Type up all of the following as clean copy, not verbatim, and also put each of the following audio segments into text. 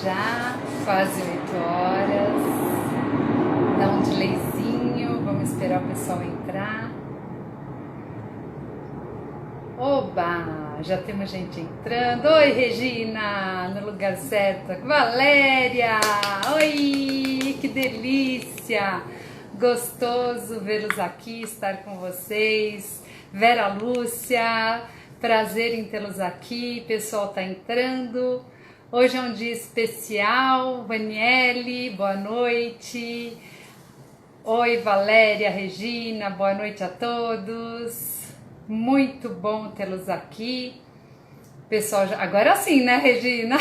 já, quase 8 horas. Dá um delayzinho, vamos esperar o pessoal entrar. Oba, já temos gente entrando. Oi, Regina, no lugar certo. Valéria, oi, que delícia. Gostoso vê-los aqui, estar com vocês. Vera Lúcia, prazer em tê-los aqui. O pessoal está entrando. Hoje é um dia especial. Vaniele, boa noite. Oi, Valéria, Regina, boa noite a todos. Muito bom tê-los aqui. Pessoal, agora sim, né, Regina?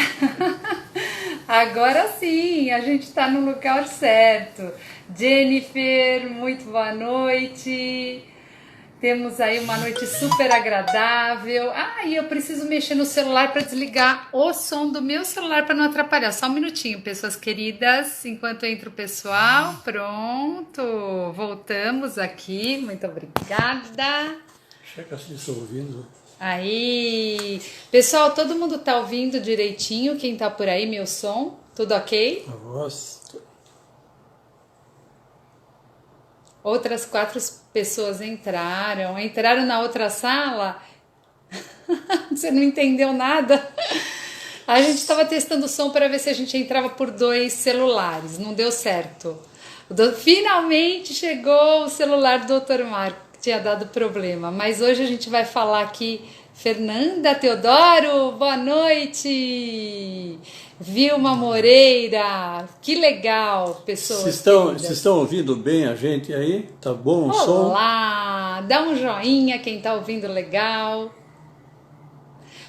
Agora sim, a gente está no lugar certo. Jennifer, muito boa noite. Temos aí uma noite super agradável. E eu preciso mexer no celular para desligar o som do meu celular para não atrapalhar. Só um minutinho, pessoas queridas, enquanto entra o pessoal. Pronto, voltamos aqui. Muito obrigada. Checa se estou ouvindo. Aí, pessoal, todo mundo tá ouvindo direitinho? Quem tá por aí, meu som? Tudo ok? A voz. Outras 4 pessoas entraram na outra sala. Você não entendeu nada? A gente estava testando o som para ver se a gente entrava por 2 celulares, não deu certo. Finalmente chegou o celular do Dr. Marco, que tinha dado problema, mas hoje a gente vai falar aqui. Fernanda Teodoro, boa noite! Vilma Moreira, que legal, pessoas. Vocês estão ouvindo bem a gente aí? Tá bom o som? Olá, dá um joinha quem tá ouvindo legal.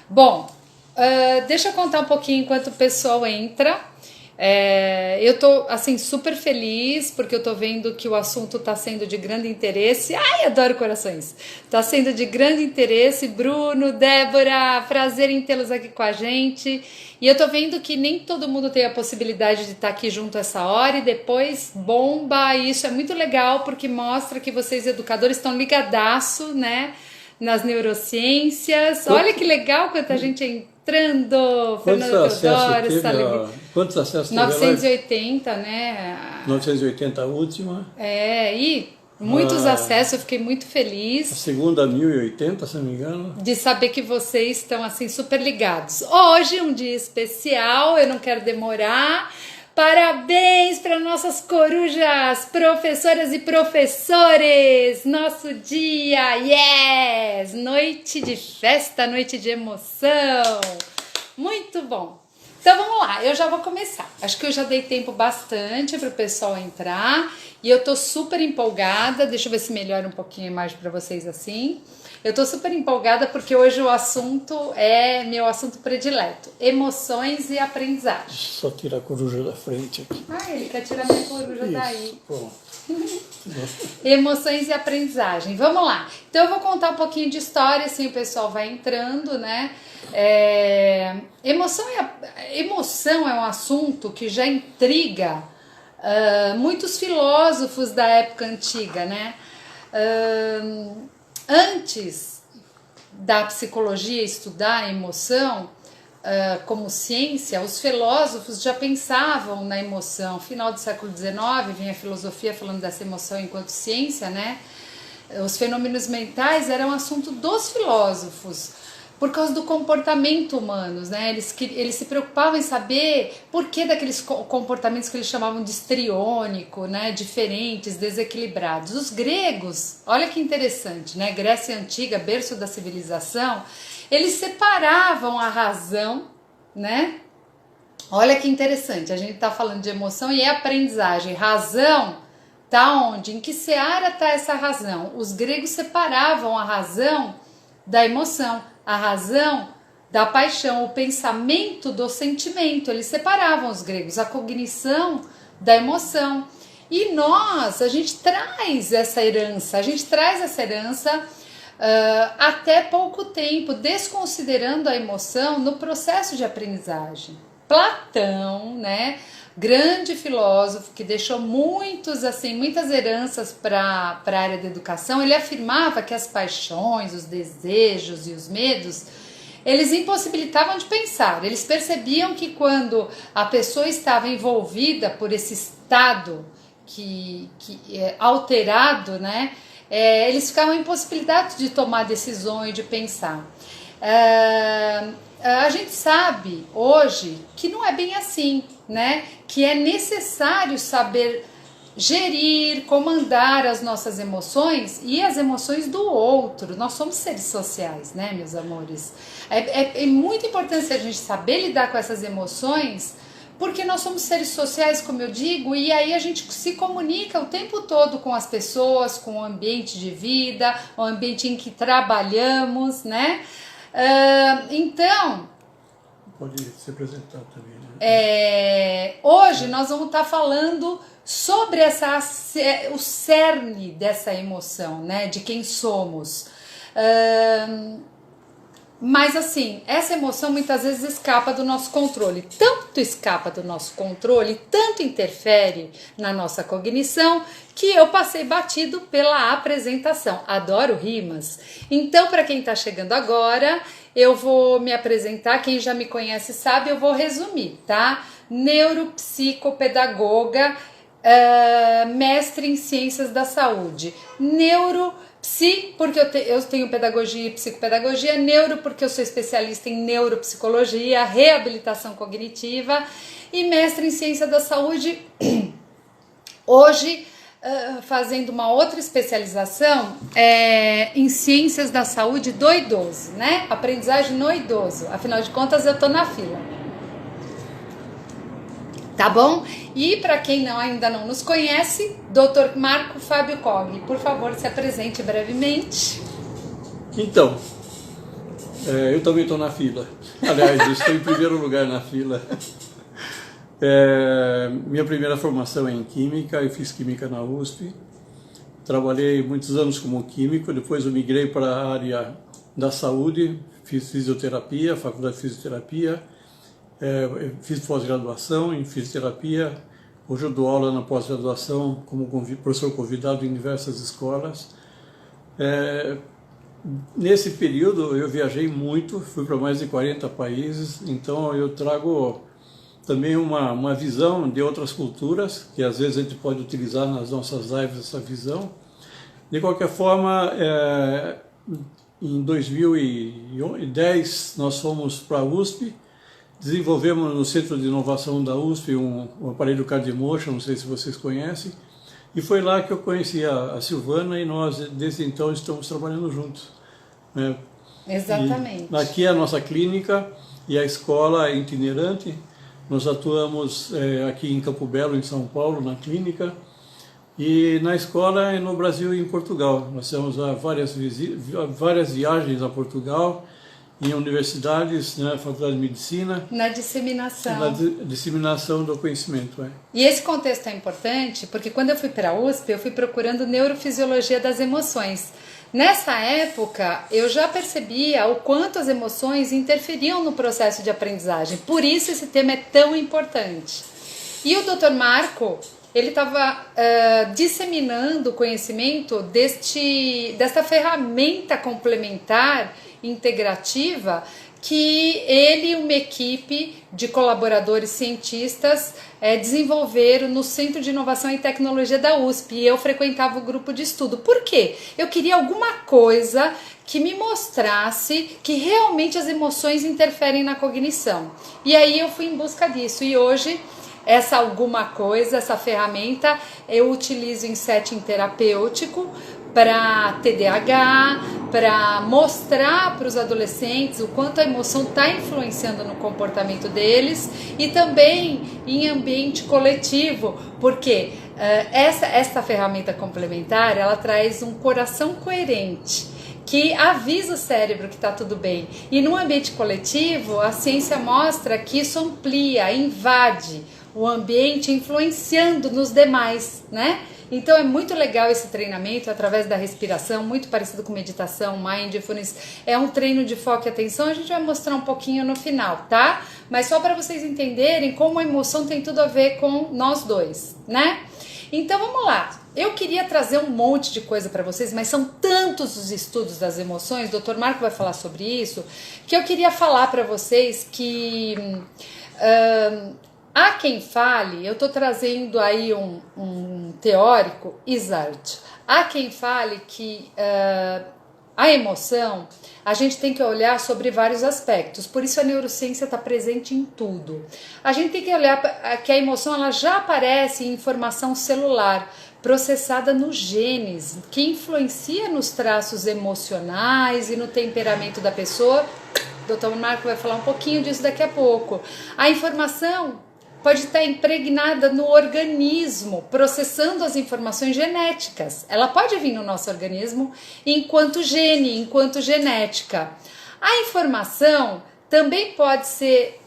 Bom, deixa eu contar um pouquinho enquanto o pessoal entra. Eu tô assim super feliz porque eu tô vendo que o assunto tá sendo de grande interesse. Ai, adoro corações. Tá sendo de grande interesse. Bruno, Débora, prazer em tê-los aqui com a gente. E eu tô vendo que nem todo mundo tem a possibilidade de estar aqui junto essa hora e depois bomba. E isso é muito legal porque mostra que vocês educadores estão ligadaço, né, nas neurociências. Olha que legal quanta gente entrando. Fernanda Teodoro, quantos acessos teve? 980, né? 980 a última. E muitos acessos, eu fiquei muito feliz. A segunda 1080, se não me engano. De saber que vocês estão assim super ligados. Hoje um dia especial, eu não quero demorar. Parabéns para nossas corujas, professoras e professores! Nosso dia, yes! Noite de festa, noite de emoção! Muito bom! Então vamos lá, eu já vou começar. Acho que eu já dei tempo bastante para o pessoal entrar e eu tô super empolgada. Deixa eu ver se melhora um pouquinho a imagem para vocês assim. Eu tô super empolgada porque hoje o assunto é meu assunto predileto: emoções e aprendizagem. Só tira a coruja da frente aqui. Ele quer tirar minha coruja daí. Bom. Emoções e aprendizagem. Vamos lá. Então eu vou contar um pouquinho de história, assim o pessoal vai entrando, né? Emoção é um assunto que já intriga muitos filósofos da época antiga, né? Antes da psicologia estudar a emoção como ciência, os filósofos já pensavam na emoção. Final do século XIX, vinha a filosofia falando dessa emoção enquanto ciência, né? Os fenômenos mentais eram assunto dos filósofos, por causa do comportamento humano, né? Eles se preocupavam em saber por que daqueles comportamentos que eles chamavam de histriônico, né? Diferentes, desequilibrados. Os gregos, olha que interessante, né? Grécia Antiga, berço da civilização, eles separavam a razão, né? Olha que interessante, a gente tá falando de emoção e aprendizagem. Razão tá onde? Em que seara tá essa razão? Os gregos separavam a razão da emoção, a razão da paixão, o pensamento do sentimento. Eles separavam, os gregos, a cognição da emoção. E nós, a gente traz essa herança, até pouco tempo, desconsiderando a emoção no processo de aprendizagem. Platão, né, grande filósofo que deixou muitas heranças para a área da educação, ele afirmava que as paixões, os desejos e os medos, eles impossibilitavam de pensar. Eles percebiam que quando a pessoa estava envolvida por esse estado que é alterado, né, eles ficavam impossibilitados de tomar decisões, de pensar. A gente sabe hoje que não é bem assim, né? Que é necessário saber gerir, comandar as nossas emoções e as emoções do outro. Nós somos seres sociais, né, meus amores? É muito importante a gente saber lidar com essas emoções, porque nós somos seres sociais, como eu digo, e aí a gente se comunica o tempo todo com as pessoas, com o ambiente de vida, o ambiente em que trabalhamos, né? Então, pode se apresentar também, né? Hoje nós vamos estar falando sobre o cerne dessa emoção, né? De quem somos. Mas assim, essa emoção muitas vezes escapa do nosso controle. Tanto escapa do nosso controle, tanto interfere na nossa cognição, que eu passei batido pela apresentação. Adoro rimas. Então, para quem está chegando agora, eu vou me apresentar. Quem já me conhece sabe, eu vou resumir, tá? Neuropsicopedagoga, mestre em ciências da saúde. Porque eu tenho pedagogia e psicopedagogia, neuro porque eu sou especialista em neuropsicologia, reabilitação cognitiva e mestre em ciência da saúde, hoje fazendo uma outra especialização em ciências da saúde do idoso, né? Aprendizagem no idoso, afinal de contas eu tô na fila. Tá bom? E para quem ainda não nos conhece, Dr. Marco Fábio Cogli, por favor, se apresente brevemente. Então, eu também estou na fila. Aliás, eu estou em primeiro lugar na fila. Minha primeira formação é em Química, eu fiz Química na USP. Trabalhei muitos anos como químico, depois eu migrei para a área da saúde, fiz fisioterapia, faculdade de fisioterapia. Fiz pós-graduação em fisioterapia, hoje eu dou aula na pós-graduação como professor convidado em diversas escolas. Nesse período eu viajei muito, fui para mais de 40 países, então eu trago também uma visão de outras culturas, que às vezes a gente pode utilizar nas nossas lives essa visão. De qualquer forma, em 2010 nós fomos para a USP, desenvolvemos no Centro de Inovação da USP um aparelho Cardiomotion, não sei se vocês conhecem, e foi lá que eu conheci a Silvana e nós, desde então, estamos trabalhando juntos. Né? Exatamente. E aqui é a nossa clínica e a escola é itinerante. Nós atuamos aqui em Campo Belo, em São Paulo, na clínica, e na escola é no Brasil e em Portugal. Nós temos várias viagens a Portugal, em universidades, na Faculdade de Medicina. Na disseminação. Na disseminação do conhecimento. E esse contexto é importante porque quando eu fui para a USP, eu fui procurando neurofisiologia das emoções. Nessa época, eu já percebia o quanto as emoções interferiam no processo de aprendizagem. Por isso esse tema é tão importante. E o Dr. Marco, ele estava disseminando o conhecimento desta ferramenta complementar integrativa que ele e uma equipe de colaboradores cientistas desenvolveram no Centro de Inovação e Tecnologia da USP, e eu frequentava o grupo de estudo. Por quê? Eu queria alguma coisa que me mostrasse que realmente as emoções interferem na cognição. E aí eu fui em busca disso, e hoje essa alguma coisa, essa ferramenta, eu utilizo em setting terapêutico para TDAH, para mostrar para os adolescentes o quanto a emoção está influenciando no comportamento deles, e também em ambiente coletivo, porque essa ferramenta complementar, ela traz um coração coerente, que avisa o cérebro que está tudo bem. E no ambiente coletivo, a ciência mostra que isso amplia, invade o ambiente, influenciando nos demais, né? Então é muito legal esse treinamento através da respiração, muito parecido com meditação, mindfulness. É um treino de foco e atenção, a gente vai mostrar um pouquinho no final, tá? Mas só para vocês entenderem como a emoção tem tudo a ver com nós dois, né? Então vamos lá. Eu queria trazer um monte de coisa para vocês, mas são tantos os estudos das emoções, o Dr. Marco vai falar sobre isso, que eu queria falar para vocês que há quem fale, eu estou trazendo aí um teórico, Isard, há quem fale que a emoção, a gente tem que olhar sobre vários aspectos, por isso a neurociência está presente em tudo. A gente tem que olhar que a emoção ela já aparece em informação celular, processada nos genes, que influencia nos traços emocionais e no temperamento da pessoa. O Dr. Marco vai falar um pouquinho disso daqui a pouco. A informação pode estar impregnada no organismo, processando as informações genéticas. Ela pode vir no nosso organismo enquanto gene, enquanto genética. A informação também pode ser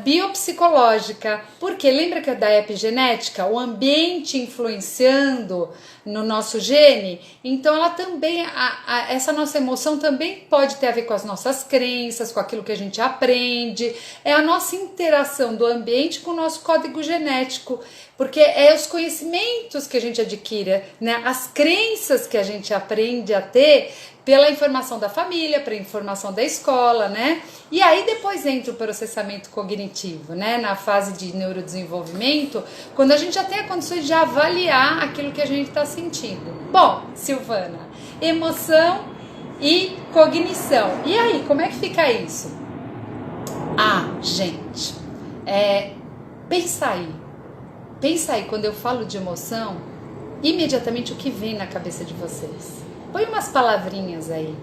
biopsicológica, porque lembra que é da epigenética, o ambiente influenciando no nosso gene, então ela também, essa nossa emoção também pode ter a ver com as nossas crenças, com aquilo que a gente aprende, é a nossa interação do ambiente com o nosso código genético, porque é os conhecimentos que a gente adquire, né? As crenças que a gente aprende a ter pela informação da família, pela informação da escola, né? E aí depois entra o processamento cognitivo, né? Na fase de neurodesenvolvimento, quando a gente já tem a condições de avaliar aquilo que a gente está sentindo. Bom, Silvana, emoção e cognição. E aí, como é que fica isso? Gente, pensa aí, quando eu falo de emoção, imediatamente o que vem na cabeça de vocês? Põe umas palavrinhas aí.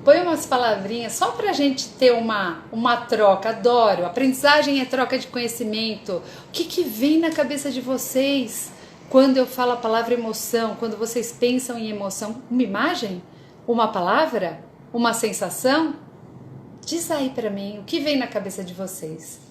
Põe umas palavrinhas só pra gente ter uma troca. Adoro. Aprendizagem é troca de conhecimento. O que vem na cabeça de vocês quando eu falo a palavra emoção? Quando vocês pensam em emoção? Uma imagem? Uma palavra? Uma sensação? Diz aí pra mim. O que vem na cabeça de vocês?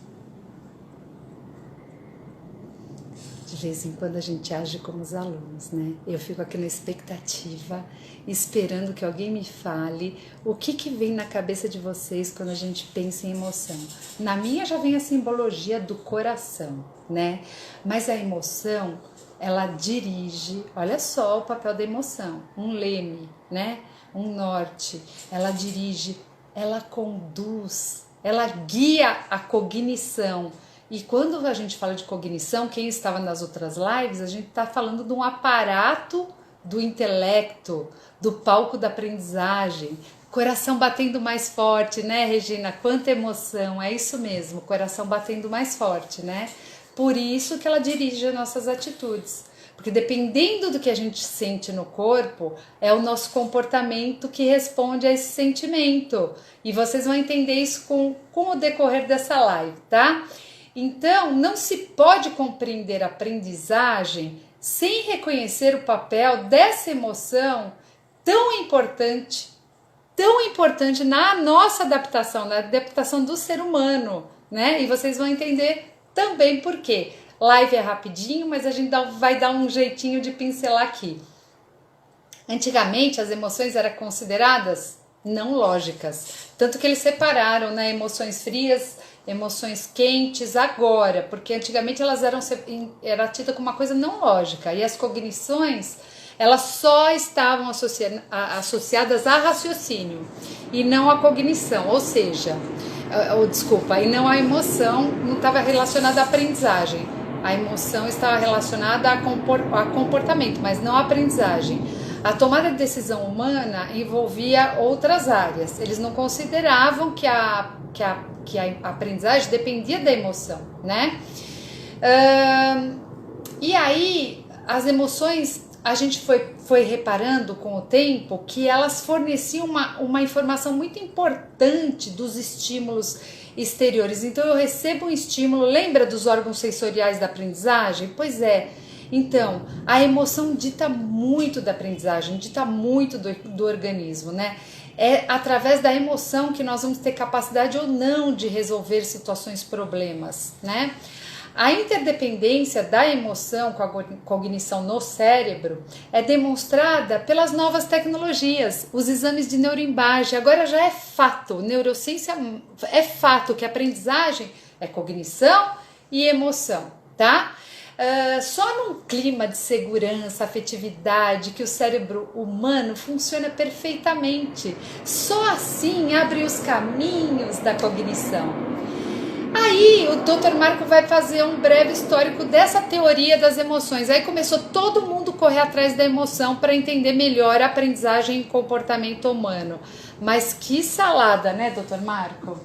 De vez em quando a gente age como os alunos, né? Eu fico aqui na expectativa, esperando que alguém me fale o que vem na cabeça de vocês quando a gente pensa em emoção. Na minha já vem a simbologia do coração, né? Mas a emoção, ela dirige, olha só o papel da emoção, um leme, né? Um norte, ela dirige, ela conduz, ela guia a cognição. E quando a gente fala de cognição, quem estava nas outras lives, a gente está falando de um aparato do intelecto, do palco da aprendizagem, coração batendo mais forte, né, Regina? Quanta emoção, é isso mesmo, coração batendo mais forte, né? Por isso que ela dirige as nossas atitudes, porque dependendo do que a gente sente no corpo, é o nosso comportamento que responde a esse sentimento. E vocês vão entender isso com o decorrer dessa live, tá? Então, não se pode compreender a aprendizagem sem reconhecer o papel dessa emoção tão importante na nossa adaptação, na adaptação do ser humano, né? E vocês vão entender também por quê. Live é rapidinho, mas a gente vai dar um jeitinho de pincelar aqui. Antigamente, as emoções eram consideradas não lógicas, tanto que eles separaram, né, emoções frias, emoções quentes agora, porque antigamente elas era tida como uma coisa não lógica, e as cognições elas só estavam associadas a raciocínio e não a cognição, ou seja, e não a emoção, não estava relacionada à aprendizagem, a emoção estava relacionada a comportamento, mas não à aprendizagem. A tomada de decisão humana envolvia outras áreas, eles não consideravam que a aprendizagem dependia da emoção, né? E aí, as emoções, a gente foi reparando com o tempo que elas forneciam uma informação muito importante dos estímulos exteriores. Então, eu recebo um estímulo, lembra dos órgãos sensoriais da aprendizagem? Pois é. Então, a emoção dita muito da aprendizagem, dita muito do organismo, né? É através da emoção que nós vamos ter capacidade ou não de resolver situações, problemas, né? A interdependência da emoção com a cognição no cérebro é demonstrada pelas novas tecnologias, os exames de neuroimagem. Agora já é fato, neurociência é fato que a aprendizagem é cognição e emoção, tá? Só num clima de segurança, afetividade, que o cérebro humano funciona perfeitamente. Só assim abre os caminhos da cognição. Aí o Dr. Marco vai fazer um breve histórico dessa teoria das emoções. Aí começou todo mundo correr atrás da emoção para entender melhor a aprendizagem e comportamento humano. Mas que salada, né, Dr. Marco?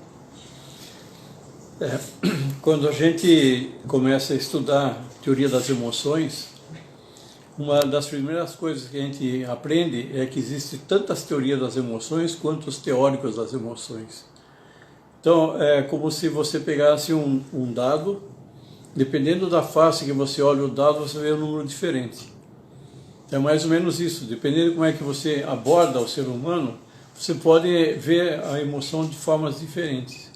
Quando a gente começa a estudar teoria das emoções, uma das primeiras coisas que a gente aprende é que existem tantas teorias das emoções quanto os teóricos das emoções. Então, é como se você pegasse um dado, dependendo da face que você olha o dado, você vê um número diferente. É mais ou menos isso, dependendo de como é que você aborda o ser humano, você pode ver a emoção de formas diferentes.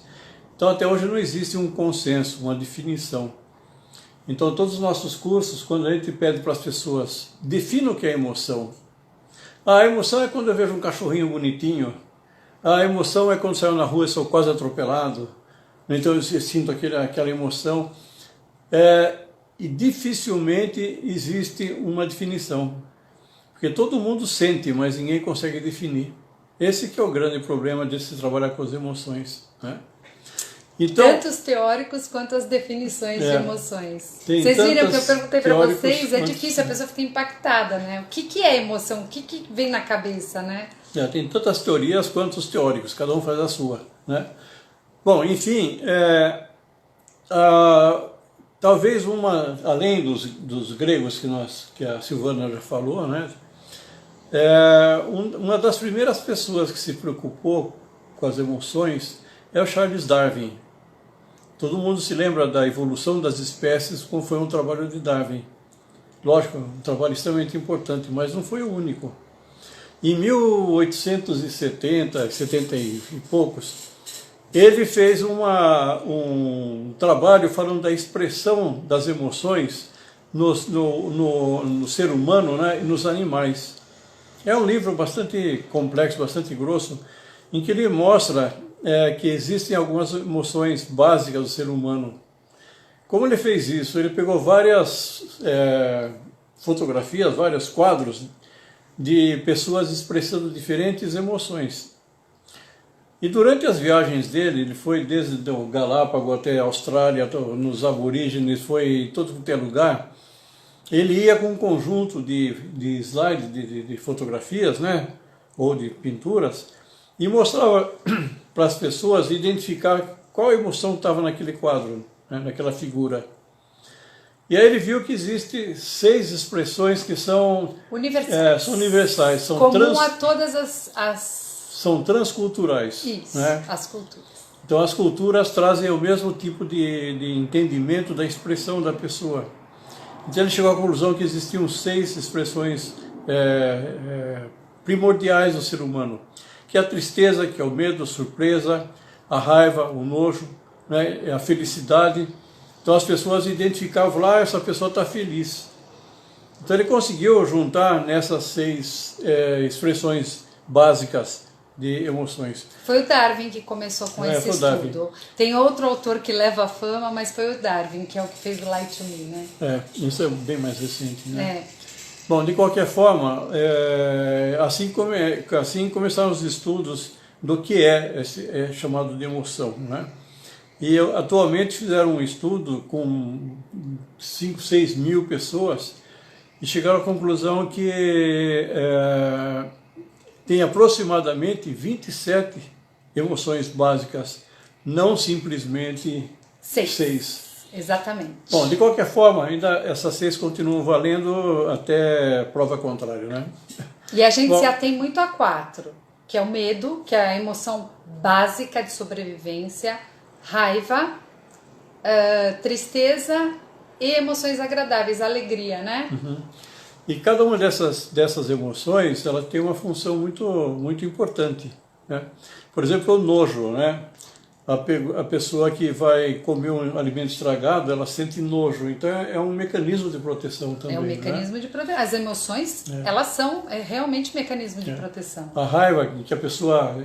Então, até hoje não existe um consenso, uma definição. Então, todos os nossos cursos, quando a gente pede para as pessoas, definam o que é emoção. A emoção é quando eu vejo um cachorrinho bonitinho. A emoção é quando saio na rua e sou quase atropelado. Então, eu sinto aquela emoção. E dificilmente existe uma definição. Porque todo mundo sente, mas ninguém consegue definir. Esse que é o grande problema de se trabalhar com as emoções, né? Então, tanto os teóricos quanto as definições de emoções. Vocês viram que eu perguntei para vocês, é difícil, a pessoa fica impactada, né? O que é emoção? O que vem na cabeça, né? Tem tantas teorias quanto os teóricos, cada um faz a sua, né? Bom, enfim, talvez além dos gregos que a Silvana já falou, né? Uma das primeiras pessoas que se preocupou com as emoções é o Charles Darwin. Todo mundo se lembra da evolução das espécies, como foi um trabalho de Darwin. Lógico, um trabalho extremamente importante, mas não foi o único. Em 1870, 70 e poucos, ele fez um trabalho falando da expressão das emoções no ser humano, né, e nos animais. É um livro bastante complexo, bastante grosso, em que ele mostra que existem algumas emoções básicas do ser humano. Como ele fez isso? Ele pegou várias fotografias, vários quadros de pessoas expressando diferentes emoções. E durante as viagens dele, ele foi desde o Galápagos até a Austrália, nos aborígenes, foi em todo quanto é lugar. Ele ia com um conjunto de slides, de fotografias, né, ou de pinturas, e mostrava para as pessoas identificar qual emoção estava naquele quadro, né, naquela figura. E aí ele viu que existem 6 expressões que são universais, são comum a todas são transculturais. Isso, né? As culturas. Então as culturas trazem o mesmo tipo de entendimento da expressão da pessoa. Então ele chegou à conclusão que existiam 6 expressões primordiais do ser humano, que é a tristeza, que é o medo, a surpresa, a raiva, o nojo, né, a felicidade. Então as pessoas identificavam lá, essa pessoa está feliz. Então ele conseguiu juntar nessas 6 expressões básicas de emoções. Foi o Darwin que começou com esse estudo. Darwin. Tem outro autor que leva a fama, mas foi o Darwin, que é o que fez o Light to Me, né? Isso é bem mais recente, né? Bom, de qualquer forma, assim começaram os estudos do que é chamado de emoção, né? E atualmente fizeram um estudo com 5, 6 mil pessoas e chegaram à conclusão que tem aproximadamente 27 emoções básicas, não simplesmente 6. Exatamente. Bom, de qualquer forma, ainda essas 6 continuam valendo até prova contrária, né? E a gente se atém muito a 4, que é o medo, que é a emoção básica de sobrevivência, raiva, tristeza e emoções agradáveis, alegria, né? Uhum. E cada uma dessas emoções, ela tem uma função muito, muito importante, né? Por exemplo, o nojo, né? A pessoa que vai comer um alimento estragado, ela sente nojo. Então é um mecanismo de proteção também. É um mecanismo de proteção. As emoções, elas são realmente mecanismo de proteção. A raiva que a pessoa...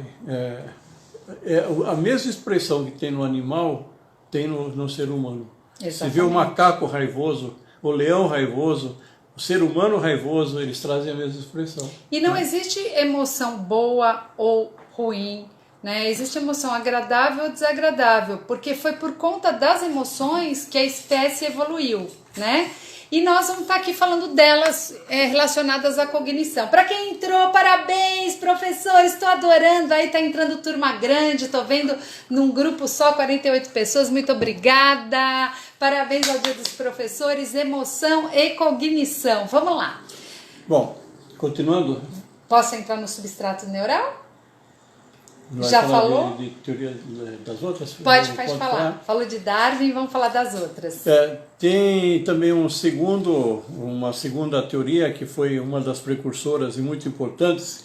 a mesma expressão que tem no animal, tem no ser humano. Exatamente. Você vê um macaco raivoso, o leão raivoso, o ser humano raivoso, eles trazem a mesma expressão. E não existe emoção boa ou ruim, né? Existe emoção agradável ou desagradável, porque foi por conta das emoções que a espécie evoluiu, né? E nós vamos estar aqui falando delas relacionadas à cognição. Para quem entrou, parabéns, professor, estou adorando. Aí tá entrando turma grande, tô vendo num grupo só 48 pessoas, muito obrigada. Parabéns ao Dia dos Professores, emoção e cognição. Vamos lá. Bom, continuando. Posso entrar no substrato neural? Vai Já falar falou? de teoria das outras? Pode falar. Falar. Falou de Darwin, vamos falar das outras. Tem também uma segunda teoria que foi uma das precursoras e muito importantes,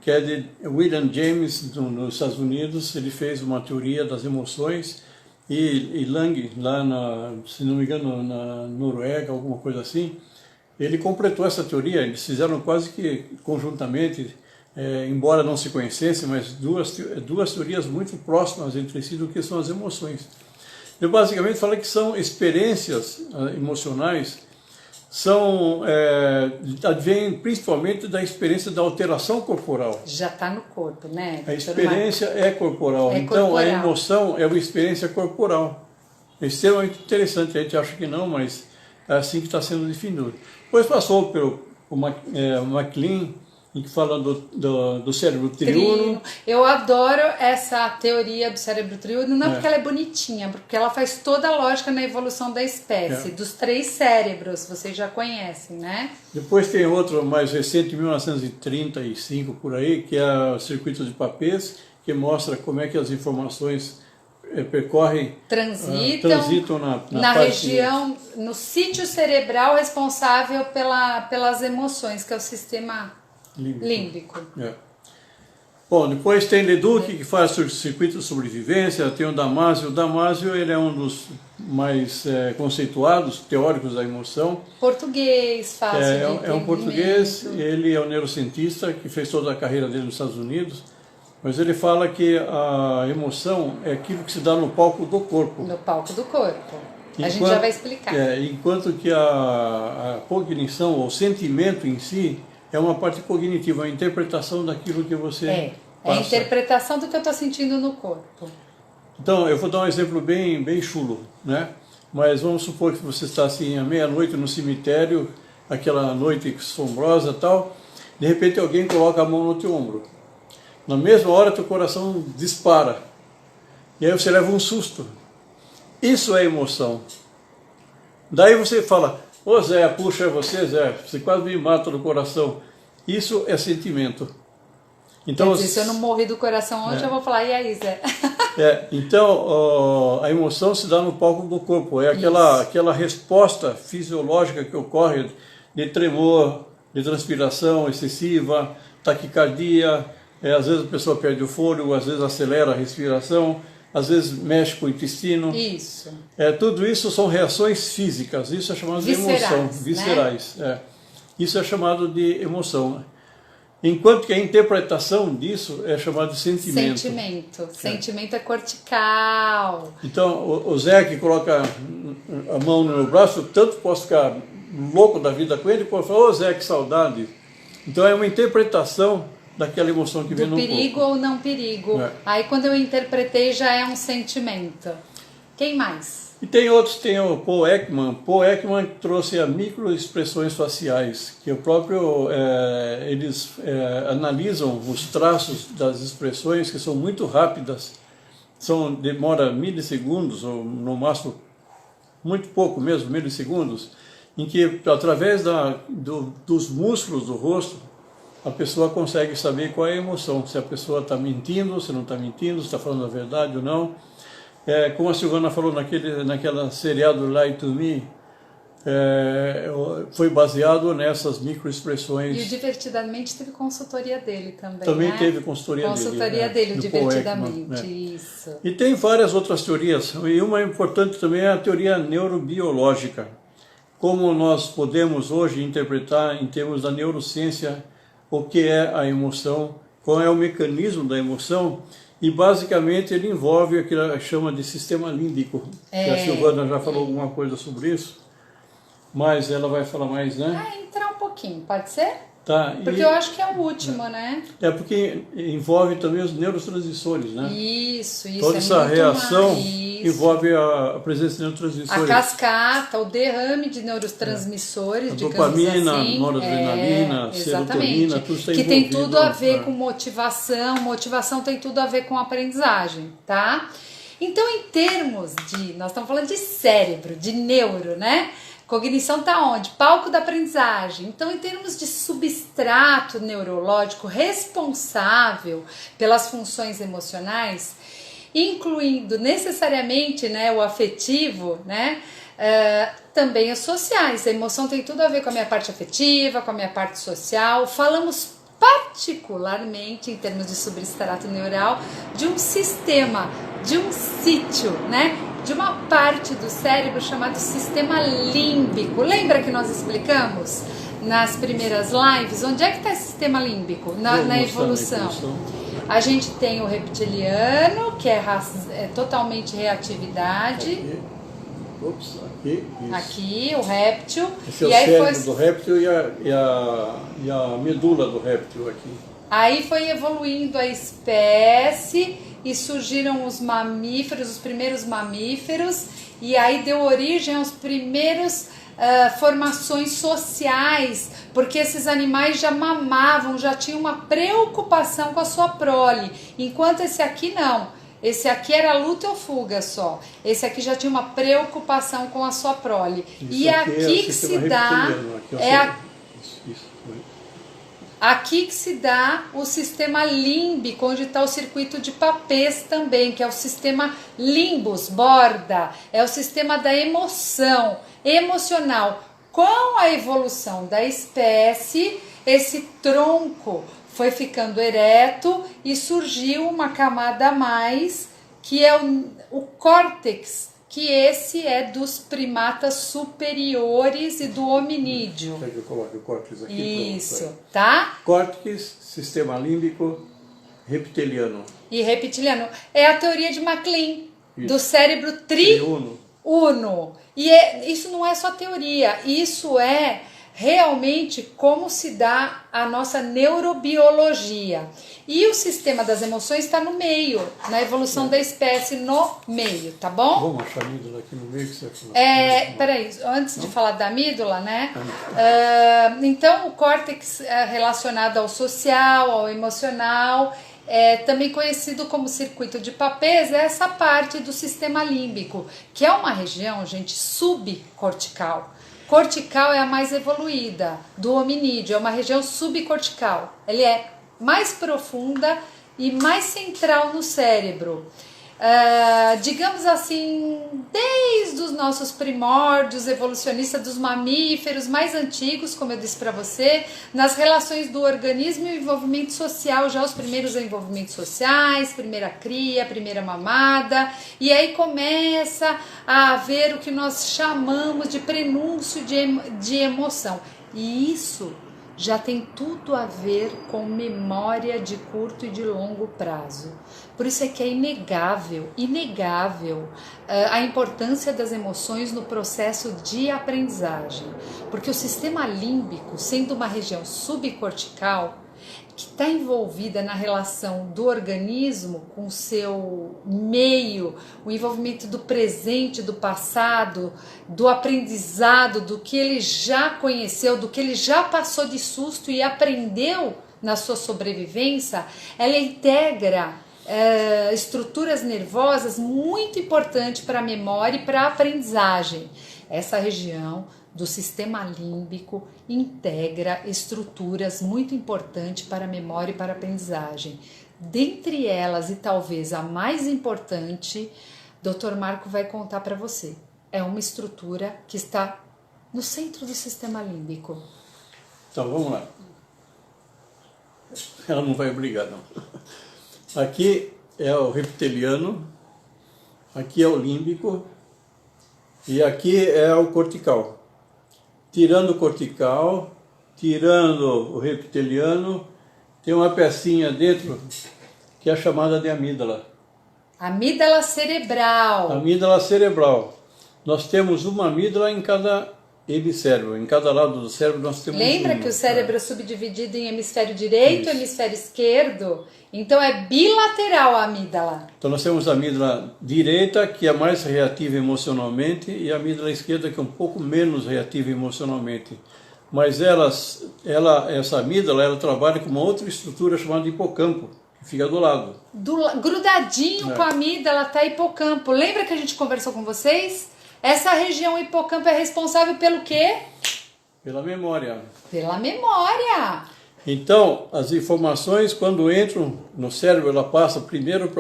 que é de William James, nos Estados Unidos. Ele fez uma teoria das emoções e Lang, lá se não me engano, na Noruega, alguma coisa assim, ele completou essa teoria. Eles fizeram quase que conjuntamente, embora não se conhecessem, mas duas teorias muito próximas entre si do que são as emoções. Eu basicamente falo que são experiências emocionais, advêm principalmente da experiência da alteração corporal. Já está no corpo, né? A experiência é corporal, então corporal. A emoção é uma experiência corporal. É extremamente interessante, a gente acha que não, mas é assim que está sendo definido. Depois passou pelo MacLean, que fala do cérebro triuno. Eu adoro essa teoria do cérebro triuno, não porque ela é bonitinha, porque ela faz toda a lógica na evolução da espécie, dos 3 cérebros, vocês já conhecem, né? Depois tem outro mais recente, 1935 por aí, que é o circuito de Papez, que mostra como é que as informações transitam na região, no sítio cerebral responsável pelas emoções, que é o sistema límbico. Bom, depois tem Leduc, que faz o circuito de sobrevivência, tem o Damasio. O Damasio, ele é um dos mais conceituados teóricos da emoção. Português, fácil de entendimento. É um português, ele é um neurocientista que fez toda a carreira dele nos Estados Unidos, mas ele fala que a emoção é aquilo que se dá no palco do corpo. No palco do corpo. A gente já vai explicar. Enquanto que a cognição, ou sentimento em si, é uma parte cognitiva, a interpretação daquilo que você passa. É a interpretação do que eu estou sentindo no corpo. Então, eu vou dar um exemplo bem chulo, né? Mas vamos supor que você está assim, à meia-noite no cemitério, aquela noite sombrosa e tal, de repente alguém coloca a mão no teu ombro. Na mesma hora, teu coração dispara. E aí você leva um susto. Isso é emoção. Daí você fala: ô Zé, puxa, é você, Zé, você quase me mata no coração. Isso é sentimento. Então, quer dizer, se eu não morri do coração hoje, eu vou falar: e aí, Zé? Então, a emoção se dá no palco do corpo. É aquela resposta fisiológica que ocorre de tremor, de transpiração excessiva, taquicardia. Às vezes a pessoa perde o fôlego, às vezes acelera a respiração, às vezes mexe com o intestino. Isso. Tudo isso são reações físicas, isso é chamado de emoção, viscerais. Né? Isso é chamado de emoção. Enquanto que a interpretação disso é chamada de sentimento. Sentimento é cortical. Então, o Zé que coloca a mão no meu braço, tanto posso ficar louco da vida com ele, pode falar: ô Zé, que saudade. Então é uma interpretação daquela emoção que vem no corpo. Perigo ou não perigo. Aí quando eu interpretei já é um sentimento. Quem mais? E tem outros, tem o Paul Ekman. Paul Ekman trouxe as microexpressões faciais, que eles analisam os traços das expressões, que são muito rápidas, demora milissegundos, ou no máximo, muito pouco mesmo, milissegundos, em que através dos músculos do rosto, a pessoa consegue saber qual é a emoção, se a pessoa está mentindo, se não está mentindo, se está falando a verdade ou não. Como a Silvana falou naquela seriado Lie to Me, foi baseado nessas microexpressões. E o Divertidamente teve consultoria dele também. Também né? teve consultoria dele, o Divertidamente. Ekman, isso. E tem várias outras teorias, e uma importante também é a teoria neurobiológica. Como nós podemos hoje interpretar, em termos da neurociência, o que é a emoção, qual é o mecanismo da emoção, e basicamente ele envolve o que chama de sistema límbico, que a Silvana já falou alguma coisa sobre isso. Mas ela vai falar mais, né? Entrar um pouquinho, pode ser? Tá. Porque eu acho que é o último, né? É porque envolve também os neurotransmissores, né? Isso. Toda É essa muito reação mais. envolve a presença de neurotransmissores. A cascata, o derrame de neurotransmissores, A digamos dopamina, assim. noradrenalina, serotonina, tudo está que envolvido. tem tudo a ver com motivação. Motivação tem tudo a ver com aprendizagem, tá? Então, em termos de... Nós estamos falando de cérebro, de neuro, né? Cognição está onde? Palco da aprendizagem. Então, em termos de substrato neurológico responsável pelas funções emocionais, incluindo necessariamente, né, o afetivo, né, também os sociais. A emoção tem tudo a ver com a minha parte afetiva, com a minha parte social. Falamos particularmente, em termos de substrato neural, de um sistema, de um sítio, né? De uma parte do cérebro chamado sistema límbico. Lembra que nós explicamos nas primeiras lives onde é que está esse sistema límbico na evolução? A gente tem o reptiliano, que é totalmente reatividade. Aqui, o réptil. Esse é o cérebro do réptil e a medula do réptil aqui. Aí foi evoluindo a espécie e surgiram os mamíferos, os primeiros mamíferos, e aí deu origem aos primeiros formações sociais, porque esses animais já mamavam, já tinham uma preocupação com a sua prole, enquanto esse aqui não. Esse aqui era luta ou fuga só. Esse aqui já tinha uma preocupação com a sua prole. E aqui que se dá aqui que se dá o sistema límbico, onde está o circuito de Papez também, que é o sistema limbus, borda, é o sistema da emoção, emocional. Com a evolução da espécie, esse tronco foi ficando ereto e surgiu uma camada a mais, que é o córtex, que esse é dos primatas superiores e do hominídeo. Quer que eu coloque o córtex aqui? Isso, pronto, tá? Córtex, sistema límbico, reptiliano. E reptiliano. É a teoria de MacLean, do cérebro triuno. E isso não é só teoria, isso é realmente como se dá a nossa neurobiologia. E o sistema das emoções está no meio, na evolução da espécie no meio, tá bom? Vamos achar a amígdala aqui no meio que você falou. Peraí, antes de falar da amígdala, né? Então, o córtex relacionado ao social, ao emocional, também conhecido como circuito de Papez, é essa parte do sistema límbico, que é uma região, gente, subcortical. Cortical é a mais evoluída do hominídeo, é uma região subcortical. Ele é mais profunda e mais central no cérebro. Digamos assim, desde os nossos primórdios evolucionistas dos mamíferos mais antigos, como eu disse para você, nas relações do organismo e o envolvimento social, já os primeiros envolvimentos sociais, primeira cria, primeira mamada, e aí começa a haver o que nós chamamos de prenúncio de emoção. E isso já tem tudo a ver com memória de curto e de longo prazo. Por isso é que é inegável a importância das emoções no processo de aprendizagem. Porque o sistema límbico, sendo uma região subcortical, que está envolvida na relação do organismo com o seu meio, o envolvimento do presente, do passado, do aprendizado, do que ele já conheceu, do que ele já passou de susto e aprendeu na sua sobrevivência, ela integra estruturas nervosas muito importantes para a memória e para a aprendizagem. Essa região do sistema límbico integra estruturas muito importantes para a memória e para a aprendizagem. Dentre elas, e talvez a mais importante, Dr. Marco vai contar para você. É uma estrutura que está no centro do sistema límbico. Então, vamos lá. Ela não vai brigar, não. Aqui é o reptiliano, aqui é o límbico e aqui é o cortical. Tirando o cortical, tirando o reptiliano, tem uma pecinha dentro que é chamada de amígdala. Amígdala cerebral. Amígdala cerebral. Nós temos uma amígdala em cada hemicérebro. Em cada lado do cérebro nós temos Lembra que o cérebro é subdividido em hemisfério direito e hemisfério esquerdo? Então é bilateral a amígdala. Então nós temos a amígdala direita, que é mais reativa emocionalmente, e a amígdala esquerda, que é um pouco menos reativa emocionalmente. Mas essa amígdala, ela trabalha com uma outra estrutura chamada hipocampo, que fica do lado. Grudadinho com a amígdala tá hipocampo. Lembra que a gente conversou com vocês? Essa região hipocampo é responsável pelo quê? Pela memória. Pela memória. Então, as informações, quando entram no cérebro, ela passa primeiro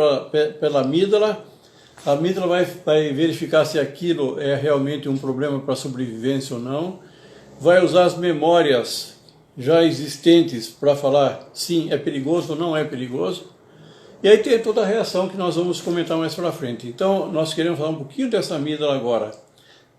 pela amígdala. A amígdala vai verificar se aquilo é realmente um problema para a sobrevivência ou não. Vai usar as memórias já existentes para falar sim, é perigoso ou não é perigoso. E aí tem toda a reação que nós vamos comentar mais para frente. Então, nós queremos falar um pouquinho dessa amígdala agora.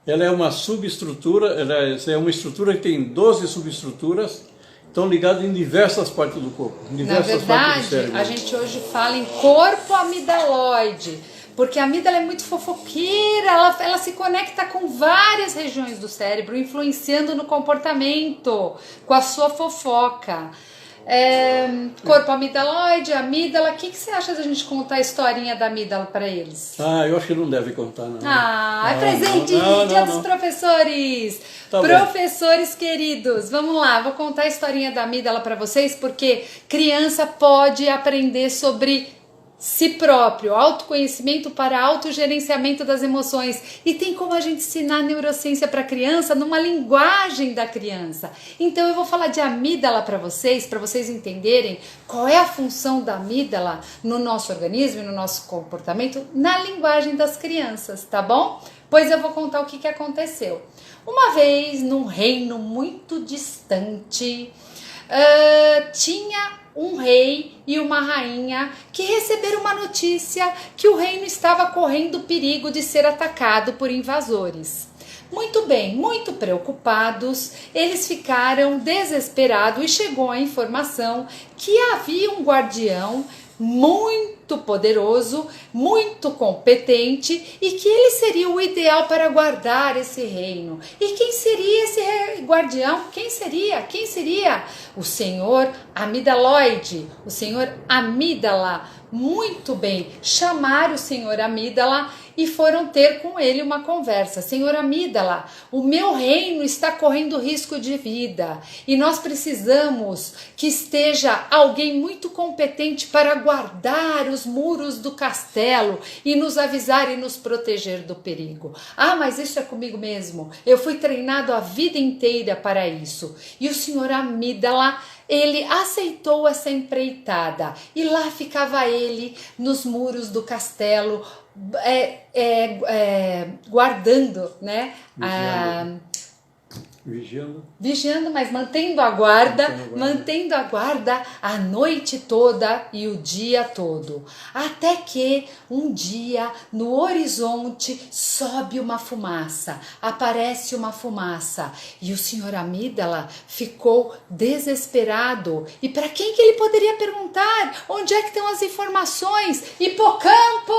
Ela é uma subestrutura, ela é uma estrutura que tem 12 subestruturas, estão ligadas em diversas partes do corpo. Na verdade, a gente hoje fala em corpo amidaloide, porque a amígdala é muito fofoqueira, ela se conecta com várias regiões do cérebro, influenciando no comportamento, com a sua fofoca. Corpo amidaloide, amígdala, o que você acha da gente contar a historinha da amígdala para eles? Eu acho que não deve contar, não. É presente, dia dos professores! Tá Professores queridos, vamos lá, vou contar a historinha da amígdala para vocês, porque criança pode aprender sobre si próprio, autoconhecimento para autogerenciamento das emoções, e tem como a gente ensinar neurociência para criança numa linguagem da criança. Então eu vou falar de amígdala para vocês entenderem qual é a função da amígdala no nosso organismo e no nosso comportamento na linguagem das crianças, tá bom? Pois eu vou contar o que aconteceu. Uma vez, num reino muito distante, tinha um rei e uma rainha que receberam uma notícia que o reino estava correndo perigo de ser atacado por invasores. Muito bem, muito preocupados, eles ficaram desesperados e chegou a informação que havia um guardião muito poderoso, muito competente e que ele seria o ideal para guardar esse reino. E quem seria esse guardião? Quem seria? O senhor Amidaloide, o senhor Amígdala. Muito bem, chamaram o senhor Amígdala e foram ter com ele uma conversa. Senhor Amígdala, o meu reino está correndo risco de vida e nós precisamos que esteja alguém muito competente para guardar os muros do castelo e nos avisar e nos proteger do perigo. Mas isso é comigo mesmo. Eu fui treinado a vida inteira para isso. E o senhor Amígdala, ele aceitou essa empreitada e lá ficava ele nos muros do castelo, guardando, né? Vigiando, mas mantendo a guarda a noite toda e o dia todo. Até que um dia no horizonte sobe uma fumaça, aparece uma fumaça e o senhor Amígdala ficou desesperado. E para quem que ele poderia perguntar? Onde é que estão as informações? Hipocampo!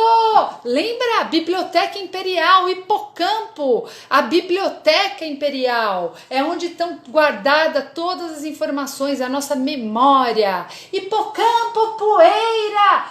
Lembra? Biblioteca Imperial, Hipocampo, a Biblioteca Imperial. É onde estão guardadas todas as informações, a nossa memória. Hipocampo, poeira,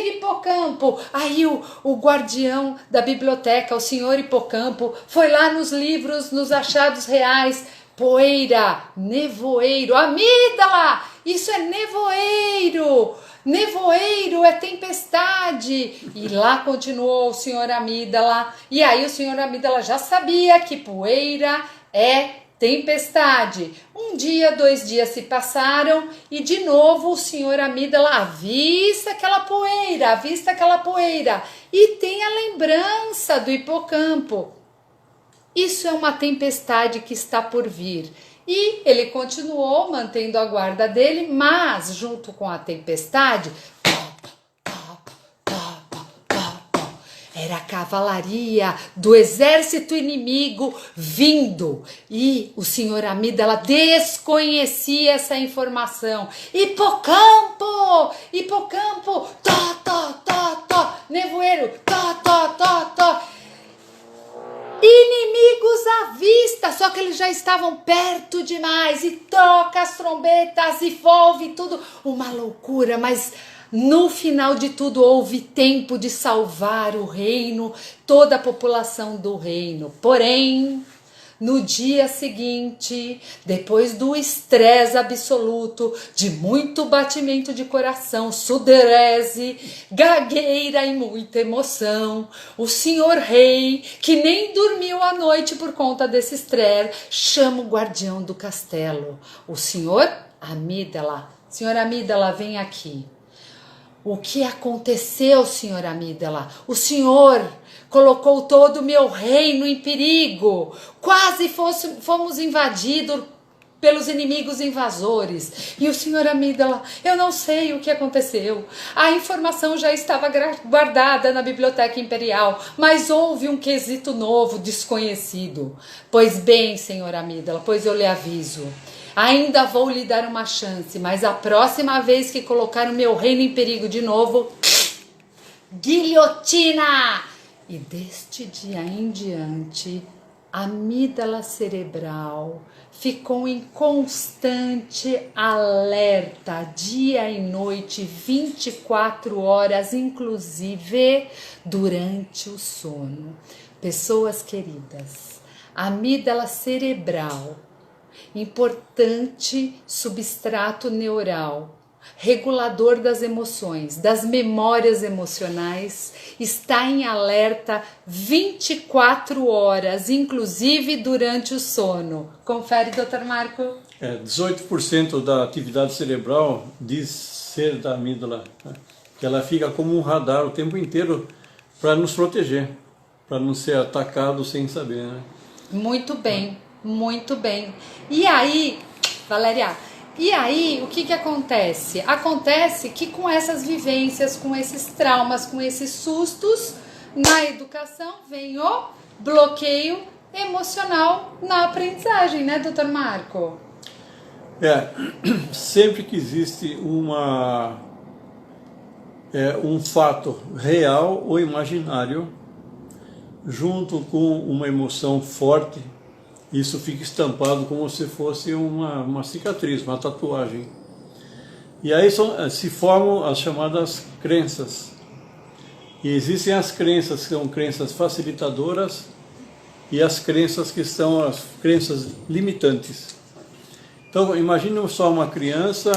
hipocampo. Aí o guardião da biblioteca, o senhor Hipocampo, foi lá nos livros, nos achados reais. Poeira, nevoeiro, amígdala, isso é nevoeiro. Nevoeiro é tempestade. E lá continuou o senhor Amígdala. E aí o senhor Amígdala já sabia que poeira é tempestade. Um dia, 2 dias se passaram e de novo o senhor Amígdala avista aquela poeira e tem a lembrança do Hipocampo. Isso é uma tempestade que está por vir. E ele continuou mantendo a guarda dele, mas junto com a tempestade, era a cavalaria do exército inimigo vindo. E o senhor Amígdala desconhecia essa informação. Hipocampo, nevoeiro, inimigos à vista. pista, só que eles já estavam perto demais, e toca as trombetas, e volve tudo, uma loucura, mas no final de tudo houve tempo de salvar o reino, toda a população do reino. Porém, no dia seguinte, depois do estresse absoluto, de muito batimento de coração, sudorese, gagueira e muita emoção, o senhor rei, que nem dormiu à noite por conta desse estresse, chama o guardião do castelo, o senhor Amídala. Senhor Amídala, vem aqui. O que aconteceu, senhor Amídala? O senhor colocou todo o meu reino em perigo. Quase fomos invadidos pelos inimigos invasores. E o senhor Amídala, eu não sei o que aconteceu. A informação já estava guardada na Biblioteca Imperial, mas houve um quesito novo, desconhecido. Pois bem, senhor Amídala, pois eu lhe aviso. Ainda vou lhe dar uma chance, mas a próxima vez que colocar o meu reino em perigo de novo, guilhotina! E deste dia em diante, a amígdala cerebral ficou em constante alerta, dia e noite, 24 horas, inclusive durante o sono. Pessoas queridas, a amígdala cerebral, importante substrato neural, regulador das emoções, das memórias emocionais, está em alerta 24 horas, inclusive durante o sono. Confere, Dr. Marco. 18% da atividade cerebral diz ser da amígdala, né? Que ela fica como um radar o tempo inteiro para nos proteger, para não ser atacado sem saber, né? Muito bem, muito bem. E aí, Valéria, o que acontece? Acontece que com essas vivências, com esses traumas, com esses sustos, na educação vem o bloqueio emocional na aprendizagem, né, Dr. Marco? Sempre que existe um fato real ou imaginário, junto com uma emoção forte, isso fica estampado como se fosse uma cicatriz, uma tatuagem. E aí se formam as chamadas crenças. E existem as crenças que são crenças facilitadoras e as crenças que são as crenças limitantes. Então, imagine só uma criança,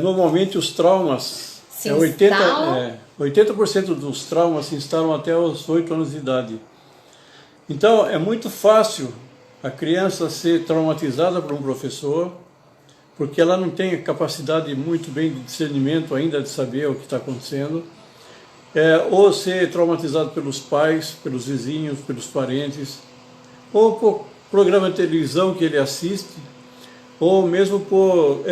normalmente os traumas, 80% dos traumas se instalam até os 8 anos de idade. Então, é muito fácil a criança ser traumatizada por um professor, porque ela não tem a capacidade muito bem de discernimento ainda de saber o que está acontecendo, ou ser traumatizado pelos pais, pelos vizinhos, pelos parentes, ou por programa de televisão que ele assiste, ou mesmo por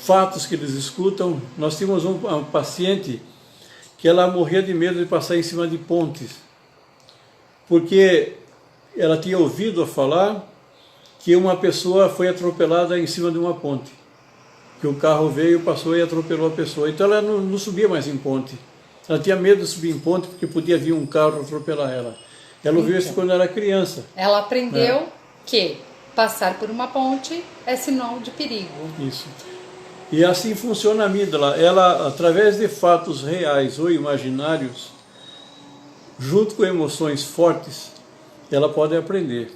fatos que eles escutam. Nós tínhamos uma paciente que ela morria de medo de passar em cima de pontes, porque ela tinha ouvido falar que uma pessoa foi atropelada em cima de uma ponte, que o carro veio, passou e atropelou a pessoa. Então ela não subia mais em ponte. Ela tinha medo de subir em ponte porque podia vir um carro atropelar ela. Ela ouviu isso quando era criança. Ela aprendeu que passar por uma ponte é sinal de perigo. Isso. E assim funciona a amígdala. Ela, através de fatos reais ou imaginários, junto com emoções fortes, ela pode aprender.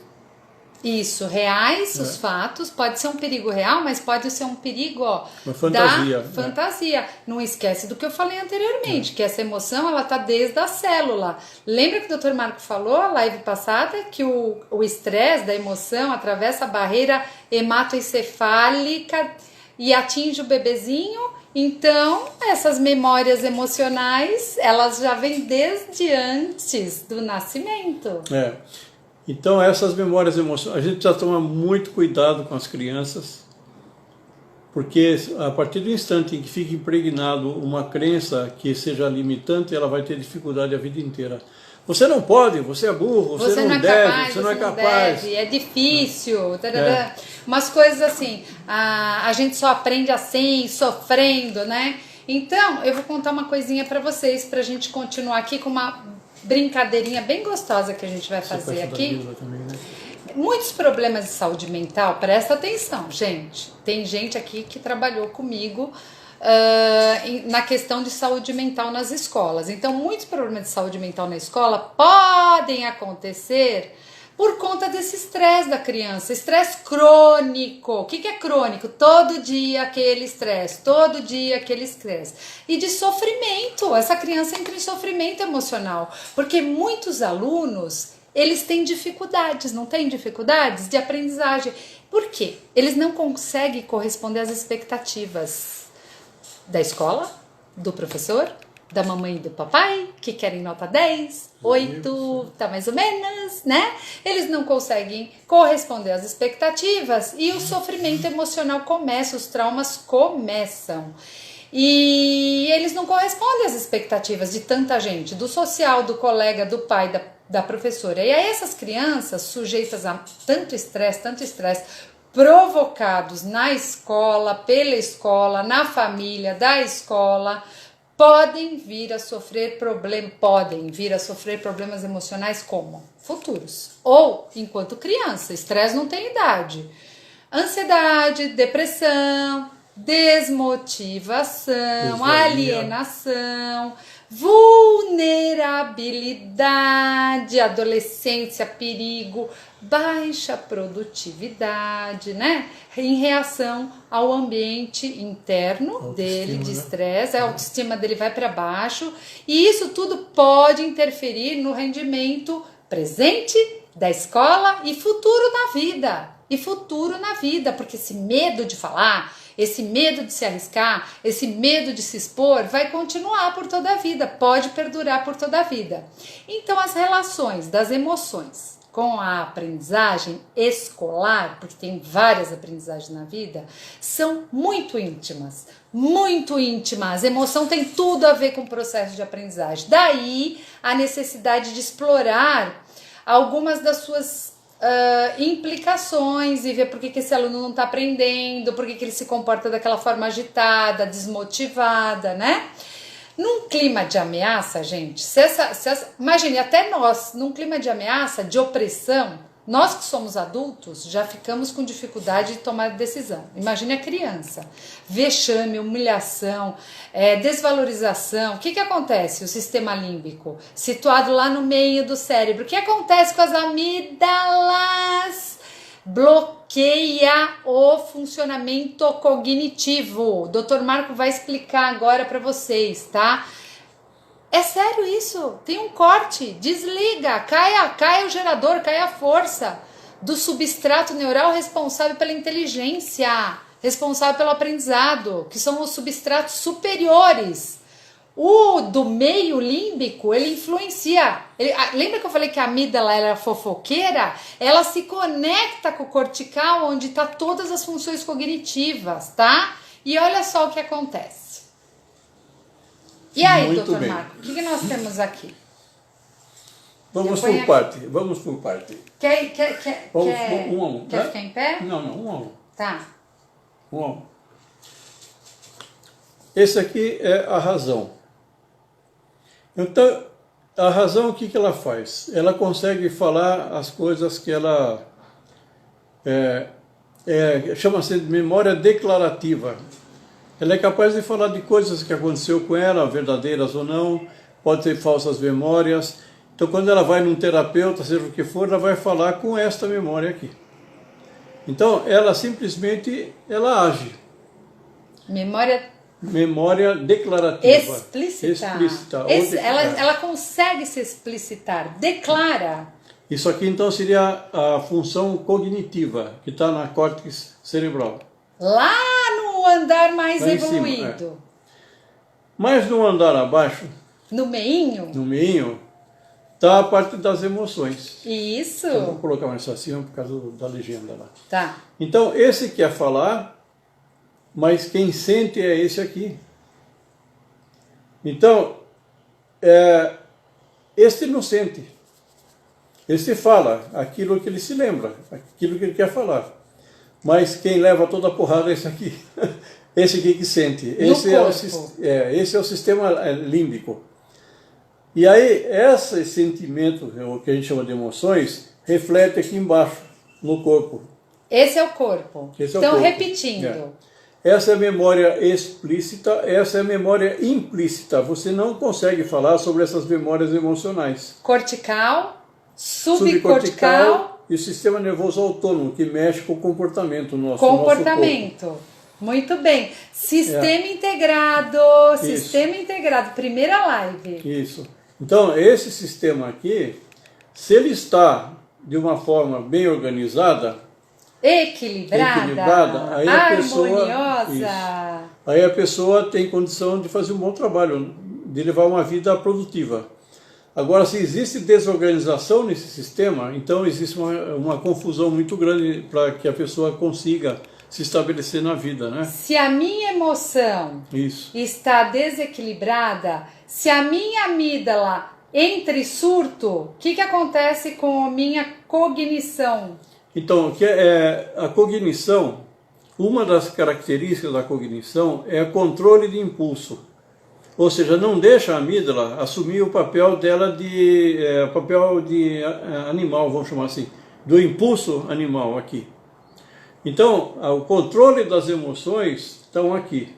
Isso, reais, os fatos, pode ser um perigo real, mas pode ser um perigo, uma fantasia. Da fantasia. Não esquece do que eu falei anteriormente, que essa emoção, ela tá desde a célula. Lembra que o Dr. Marco falou, a live passada, que o estresse da emoção atravessa a barreira hematoencefálica e atinge o bebezinho? Então, essas memórias emocionais, elas já vêm desde antes do nascimento. Então, essas memórias emocionais, a gente precisa tomar muito cuidado com as crianças, porque a partir do instante em que fica impregnado uma crença que seja limitante, ela vai ter dificuldade a vida inteira. Você não pode, você é burro, você não deve, capaz, você não é capaz. Deve, é difícil, umas coisas assim, a gente só aprende assim, sofrendo, né? Então, eu vou contar uma coisinha para vocês, pra gente continuar aqui com uma brincadeirinha bem gostosa que a gente vai fazer aqui. Também, né? Muitos problemas de saúde mental, presta atenção, gente. Tem gente aqui que trabalhou comigo na questão de saúde mental nas escolas. Então, muitos problemas de saúde mental na escola podem acontecer por conta desse estresse da criança, estresse crônico. O que é crônico? Todo dia aquele estresse, todo dia aquele estresse. E de sofrimento, essa criança entra em sofrimento emocional, porque muitos alunos, eles têm dificuldades, não têm dificuldades de aprendizagem. Por quê? Eles não conseguem corresponder às expectativas da escola, do professor, da mamãe e do papai, que querem nota 10, 8, tá mais ou menos, né? Eles não conseguem corresponder às expectativas e o sofrimento emocional começa, os traumas começam. E eles não correspondem às expectativas de tanta gente, do social, do colega, do pai, da professora. E aí essas crianças sujeitas a tanto estresse, provocados na escola, pela escola, na família, da escola, podem vir a sofrer problemas emocionais como futuros. Ou, enquanto criança, estresse não tem idade. Ansiedade, depressão, desmotivação, alienação, vulnerabilidade, adolescência, perigo, baixa produtividade, né? Em reação ao ambiente interno dele de estresse, a autoestima dele vai para baixo, e isso tudo pode interferir no rendimento presente da escola e futuro na vida, porque esse medo de falar, esse medo de se arriscar, esse medo de se expor vai continuar por toda a vida, pode perdurar por toda a vida. Então as relações das emoções com a aprendizagem escolar, porque tem várias aprendizagens na vida, são muito íntimas, muito íntimas. A emoção tem tudo a ver com o processo de aprendizagem. Daí a necessidade de explorar algumas das suas implicações e ver por que esse aluno não está aprendendo, por que ele se comporta daquela forma agitada, desmotivada, né? Num clima de ameaça, gente, imagine, até nós, num clima de ameaça, de opressão, nós que somos adultos já ficamos com dificuldade de tomar decisão. Imagine a criança, vexame, humilhação, desvalorização. O que acontece? O sistema límbico, situado lá no meio do cérebro, o que acontece com as amígdalas? Bloqueia o funcionamento cognitivo. O Dr. Marco vai explicar agora para vocês, tá? É sério isso, tem um corte, desliga, cai o gerador, cai a força do substrato neural responsável pela inteligência, responsável pelo aprendizado, que são os substratos superiores. O do meio límbico, ele influencia. Lembra que eu falei que a amígdala era fofoqueira? Ela se conecta com o cortical, onde está todas as funções cognitivas, tá? E olha só o que acontece. E aí, Muito doutor bem. Marco, o que nós temos aqui? Vamos por parte. Quer um a um. Quer ficar em pé? Não, um a um. Tá. Um a um. Esse aqui é a razão. Então, a razão, o que ela faz? Ela consegue falar as coisas que ela chama-se de memória declarativa. Ela é capaz de falar de coisas que aconteceu com ela, verdadeiras ou não, pode ter falsas memórias. Então, quando ela vai num terapeuta, seja o que for, ela vai falar com esta memória aqui. Então, ela simplesmente age. Memória declarativa. Explícita. Ela consegue se explicitar, declara. Isso aqui então seria a função cognitiva, que está na córtex cerebral. Lá no andar mais lá evoluído. Cima, Mas no andar abaixo, no meinho, está a parte das emoções. Isso. Então, vou colocar mais acima por causa da legenda lá. Tá. Então, esse quer falar, mas quem sente é esse aqui. Então, este não sente. Este fala aquilo que ele se lembra, aquilo que ele quer falar. Mas quem leva toda a porrada é esse aqui. Esse aqui que sente. Esse é o sistema límbico. E aí, esse sentimento, o que a gente chama de emoções, reflete aqui embaixo, no corpo. Esse é o corpo. Esse é o então, corpo. repetindo. Essa é a memória explícita, essa é a memória implícita. Você não consegue falar sobre essas memórias emocionais. Cortical, subcortical e o sistema nervoso autônomo, que mexe com o comportamento nosso. Comportamento. Nosso corpo. Muito bem. Sistema integrado. Isso. Sistema integrado. Primeira live. Isso. Então, esse sistema aqui, se ele está de uma forma bem organizada, equilibrada, aí harmoniosa. Aí a pessoa tem condição de fazer um bom trabalho, de levar uma vida produtiva. Agora, se existe desorganização nesse sistema, então existe uma confusão muito grande para que a pessoa consiga se estabelecer na vida, né? Se a minha emoção está desequilibrada, se a minha amígdala entra em surto, o que acontece com a minha cognição? Então, a cognição, uma das características da cognição é o controle de impulso. Ou seja, não deixa a amígdala assumir o papel dela papel de animal, vamos chamar assim, do impulso animal aqui. Então, o controle das emoções estão aqui.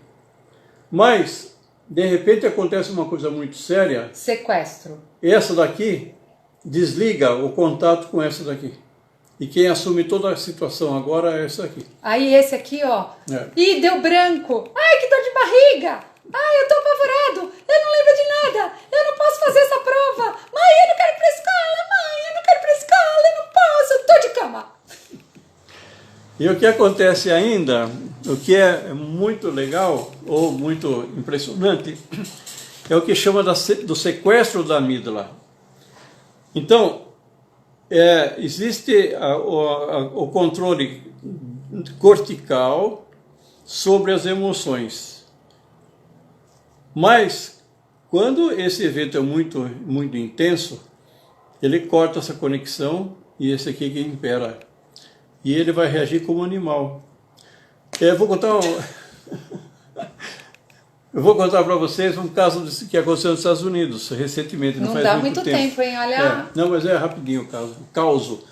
Mas, de repente, acontece uma coisa muito séria. Sequestro. Essa daqui desliga o contato com essa daqui. E quem assume toda a situação agora é essa aqui. Aí esse aqui, ó. Ih, deu branco. Ai, que dor de barriga. Ai, eu tô apavorado. Eu não lembro de nada. Eu não posso fazer essa prova. Mãe, eu não quero ir pra escola. Mãe, eu não quero ir pra escola. Eu não posso. Tô de cama. E o que acontece ainda, o que é muito legal ou muito impressionante, é o que chama do sequestro da amígdala. Então, existe o controle cortical sobre as emoções. Mas, quando esse evento é muito, muito intenso, ele corta essa conexão e esse aqui que impera. E ele vai reagir como animal. Eu vou contar para vocês um caso que aconteceu nos Estados Unidos recentemente. Não dá muito tempo, hein? Olha. Não, mas é rapidinho o caso.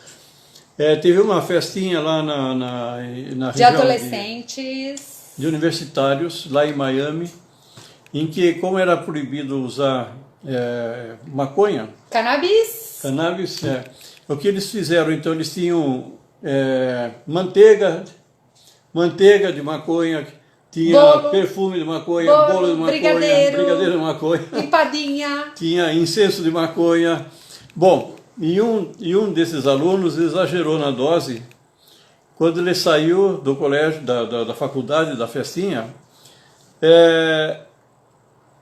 Teve uma festinha lá na de região adolescentes. De universitários, lá em Miami, em que, como era proibido usar maconha... Cannabis, o que eles fizeram, então, eles tinham manteiga de maconha, tinha perfume de maconha, bolo de maconha, brigadeiro de maconha, empadinha, tinha incenso de maconha. Bom, e um desses alunos exagerou na dose. Quando ele saiu do colégio, da faculdade, da festinha,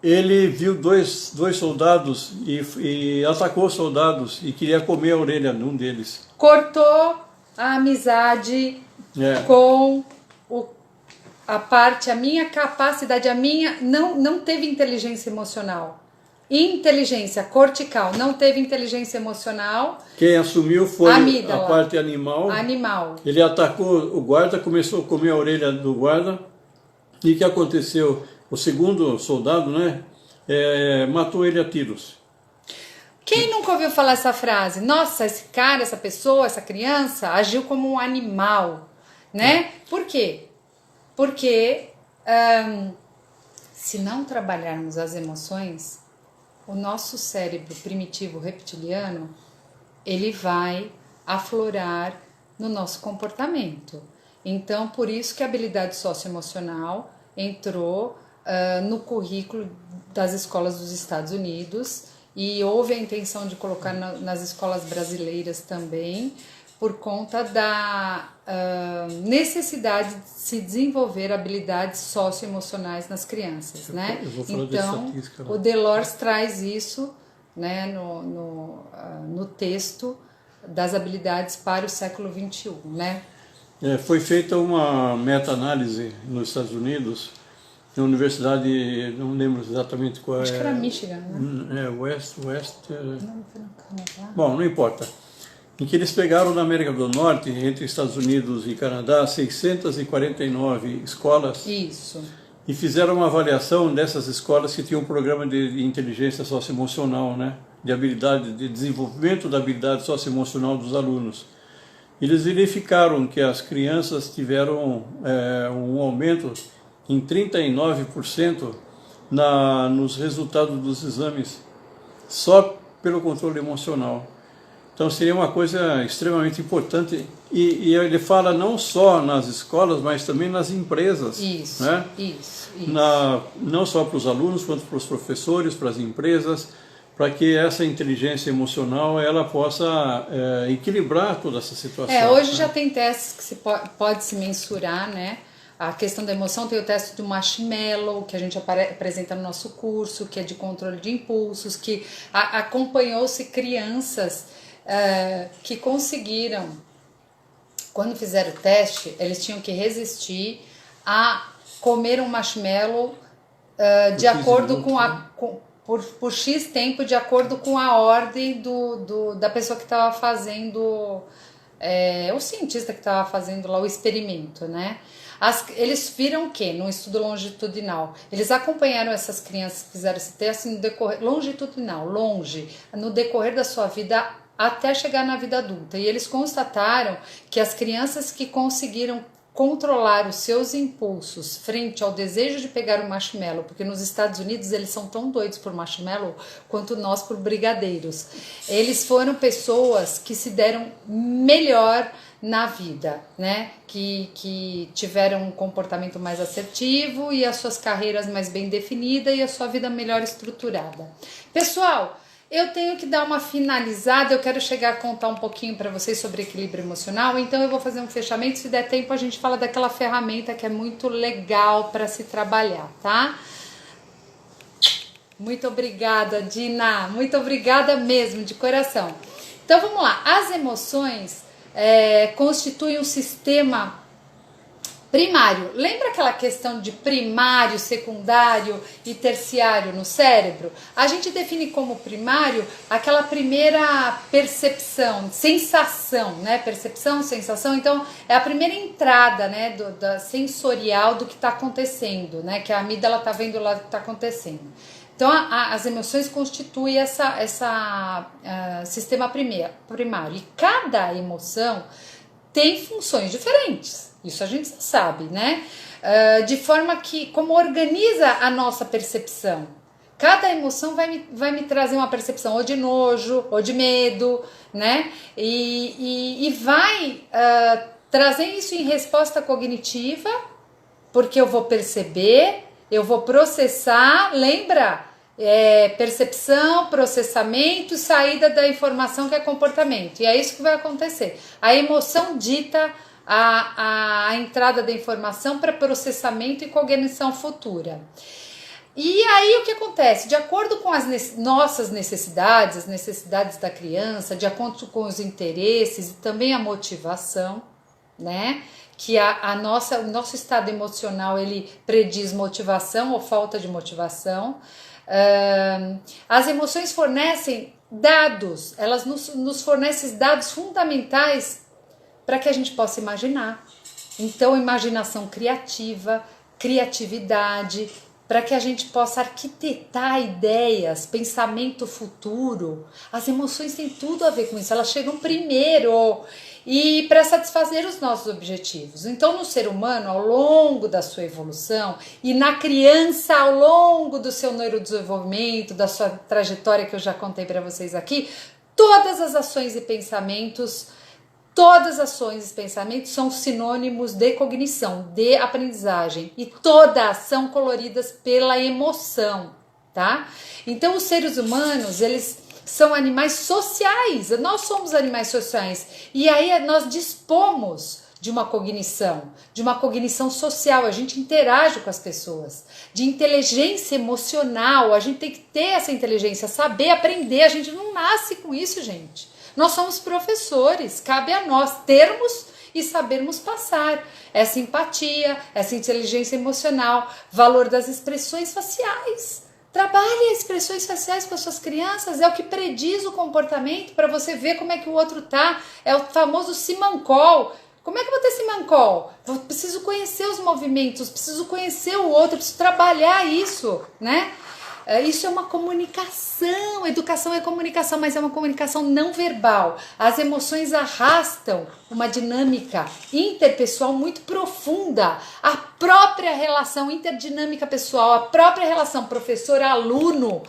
ele viu dois soldados e atacou os soldados e queria comer a orelha de um deles. Cortou a amizade com a minha capacidade, não teve inteligência emocional. Inteligência cortical, não teve inteligência emocional. Quem assumiu foi a parte animal. Ele atacou o guarda, começou a comer a orelha do guarda. E o que aconteceu? O segundo soldado, matou ele a tiros. Quem nunca ouviu falar essa frase? Nossa, esse cara, essa pessoa, essa criança agiu como um animal, né? Por quê? Porque se não trabalharmos as emoções, o nosso cérebro primitivo reptiliano, ele vai aflorar no nosso comportamento. Então, por isso que a habilidade socioemocional entrou no currículo das escolas dos Estados Unidos e houve a intenção de colocar nas escolas brasileiras também, por conta da necessidade de se desenvolver habilidades socioemocionais nas crianças, né? Então, o Delors traz isso, né, no texto das habilidades para o século XXI, né? Foi feita uma meta-análise nos Estados Unidos, na universidade, não lembro exatamente qual Acho que era Michigan, né? West. Bom, não importa. Em que eles pegaram na América do Norte, entre Estados Unidos e Canadá, 649 escolas. Isso. E fizeram uma avaliação dessas escolas que tinham um programa de inteligência socioemocional, né? De habilidade, de desenvolvimento da habilidade socioemocional dos alunos. eles verificaram que as crianças tiveram um aumento em 39% nos resultados dos exames, só pelo controle emocional. Então seria uma coisa extremamente importante, e ele fala não só nas escolas, mas também nas empresas. Isso, né? isso. Não só para os alunos, quanto para os professores, para as empresas, para que essa inteligência emocional ela possa equilibrar toda essa situação. Hoje já tem testes que pode se mensurar, né? A questão da emoção tem o teste do marshmallow, que a gente apresenta no nosso curso, que é de controle de impulsos, que acompanhou-se crianças que conseguiram, quando fizeram o teste, eles tinham que resistir a comer um marshmallow de acordo com por X tempo, de acordo com a ordem da pessoa que estava fazendo, o cientista que estava fazendo lá o experimento, né? Eles viram o quê? Num estudo longitudinal. Eles acompanharam essas crianças que fizeram esse teste no decorrer, longitudinal, no decorrer da sua vida até chegar na vida adulta. E eles constataram que as crianças que conseguiram controlar os seus impulsos frente ao desejo de pegar o marshmallow, porque nos Estados Unidos eles são tão doidos por marshmallow quanto nós por brigadeiros. Eles foram pessoas que se deram melhor na vida, né? Que tiveram um comportamento mais assertivo e as suas carreiras mais bem definidas e a sua vida melhor estruturada. Pessoal, eu tenho que dar uma finalizada, eu quero chegar a contar um pouquinho para vocês sobre equilíbrio emocional, então eu vou fazer um fechamento, se der tempo a gente fala daquela ferramenta que é muito legal para se trabalhar, tá? Muito obrigada, Dina, muito obrigada mesmo, de coração. Então vamos lá, as emoções constituem um sistema primário. Lembra aquela questão de primário, secundário e terciário no cérebro? A gente define como primário aquela primeira percepção, sensação, né? Percepção, sensação. Então, é a primeira entrada, né, da sensorial do que está acontecendo, né? Que a amígdala está vendo lá o que está acontecendo. Então, as emoções constituem essa sistema primário. E cada emoção tem funções diferentes. Isso a gente sabe, né? De forma que, como organiza a nossa percepção. Cada emoção vai me trazer uma percepção ou de nojo, ou de medo, né? E vai trazer isso em resposta cognitiva, porque eu vou perceber, eu vou processar, lembra? Percepção, processamento, saída da informação que é comportamento. E é isso que vai acontecer. A emoção dita a entrada da informação para processamento e cognição futura. E aí o que acontece? De acordo com as nossas necessidades, as necessidades da criança, de acordo com os interesses e também a motivação, né? Que o nosso estado emocional ele prediz motivação ou falta de motivação. As emoções fornecem dados, elas nos fornecem dados fundamentais para que a gente possa imaginar. Então, imaginação criativa, criatividade, para que a gente possa arquitetar ideias, pensamento futuro. As emoções têm tudo a ver com isso, elas chegam primeiro e para satisfazer os nossos objetivos. Então, no ser humano, ao longo da sua evolução e na criança, ao longo do seu neurodesenvolvimento, da sua trajetória que eu já contei para vocês aqui, todas as ações e pensamentos são sinônimos de cognição, de aprendizagem, e todas são coloridas pela emoção, tá? Então, os seres humanos, eles são animais sociais, nós somos animais sociais, e aí nós dispomos de uma cognição social, a gente interage com as pessoas, de inteligência emocional, a gente tem que ter essa inteligência, saber aprender, a gente não nasce com isso, gente. Nós somos professores, cabe a nós termos e sabermos passar essa empatia, essa inteligência emocional, valor das expressões faciais. Trabalhe as expressões faciais com as suas crianças, é o que prediz o comportamento para você ver como é que o outro tá. É o famoso simancol. Como é que eu vou ter simancol? Eu preciso conhecer os movimentos, preciso conhecer o outro, preciso trabalhar isso, né? Isso é uma comunicação, educação é comunicação, mas é uma comunicação não verbal. As emoções arrastam uma dinâmica interpessoal muito profunda. A própria relação interdinâmica pessoal, a própria relação professor-aluno,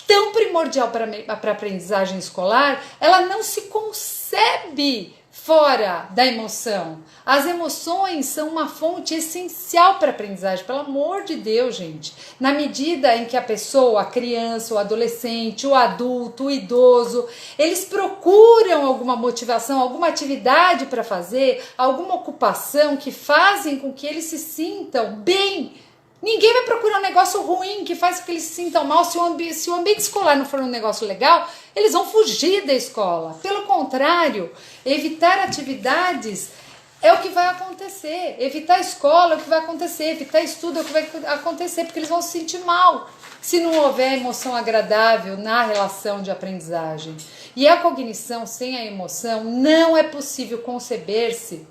tão primordial para a aprendizagem escolar, ela não se concebe fora da emoção. As emoções são uma fonte essencial para a aprendizagem, pelo amor de Deus, gente. Na medida em que a pessoa, a criança, o adolescente, o adulto, o idoso, eles procuram alguma motivação, alguma atividade para fazer, alguma ocupação que fazem com que eles se sintam bem. Ninguém vai procurar um negócio ruim que faz com que eles se sintam mal. Se o ambiente escolar não for um negócio legal, eles vão fugir da escola. Pelo contrário, evitar atividades é o que vai acontecer. Evitar escola é o que vai acontecer. Evitar estudo é o que vai acontecer, porque eles vão se sentir mal se não houver emoção agradável na relação de aprendizagem. E a cognição sem a emoção não é possível conceber-se,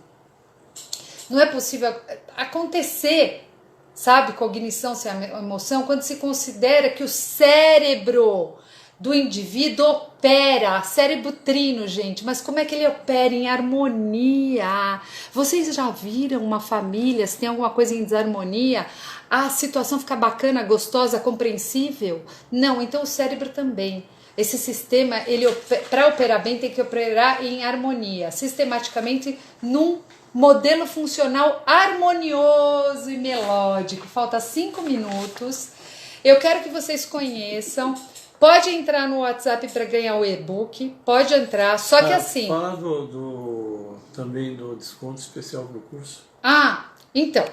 não é possível acontecer. Sabe, cognição sem a emoção, quando se considera que o cérebro do indivíduo opera, cérebro trino, gente, mas como é que ele opera? Em harmonia. Vocês já viram uma família, se tem alguma coisa em desarmonia, a situação fica bacana, gostosa, compreensível? Não, então o cérebro também. Esse sistema, ele para operar bem, tem que operar em harmonia, sistematicamente num modelo funcional harmonioso e melódico. Falta 5 minutos. Eu quero que vocês conheçam. Pode entrar no WhatsApp para ganhar o e-book. Pode entrar, só que assim... Fala também do desconto especial para o curso. Então...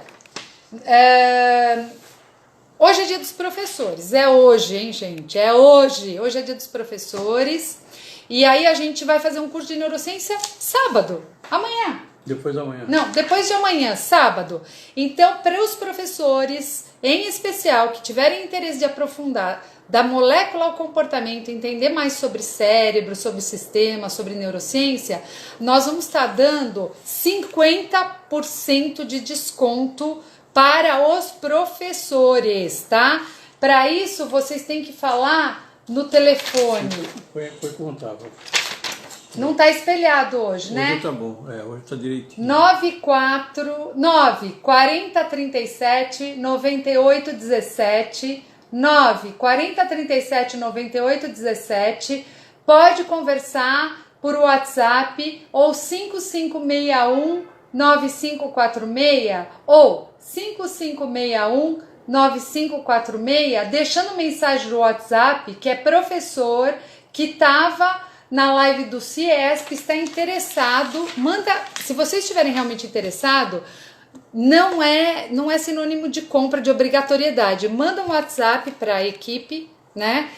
Hoje é dia dos professores. É hoje, hein, gente? É hoje. Hoje é dia dos professores. E aí a gente vai fazer um curso de neurociência sábado. Amanhã. Depois da manhã. Não, depois de amanhã, sábado. Então, para os professores, em especial, que tiverem interesse de aprofundar da molécula ao comportamento, entender mais sobre cérebro, sobre sistema, sobre neurociência, nós vamos estar dando 50% de desconto para os professores, tá? Para isso, vocês têm que falar no telefone. Foi contável. Não tá espelhado hoje, né? Hoje tá bom, hoje tá direitinho. 4037 9817 4037 9817. Pode conversar por WhatsApp ou 5561 9546 ou 5561 9546, deixando mensagem no WhatsApp, que é professor que estava na live do CIESP, está interessado, manda, se vocês estiverem realmente interessados, não é sinônimo de compra, de obrigatoriedade, manda um WhatsApp para a equipe, né,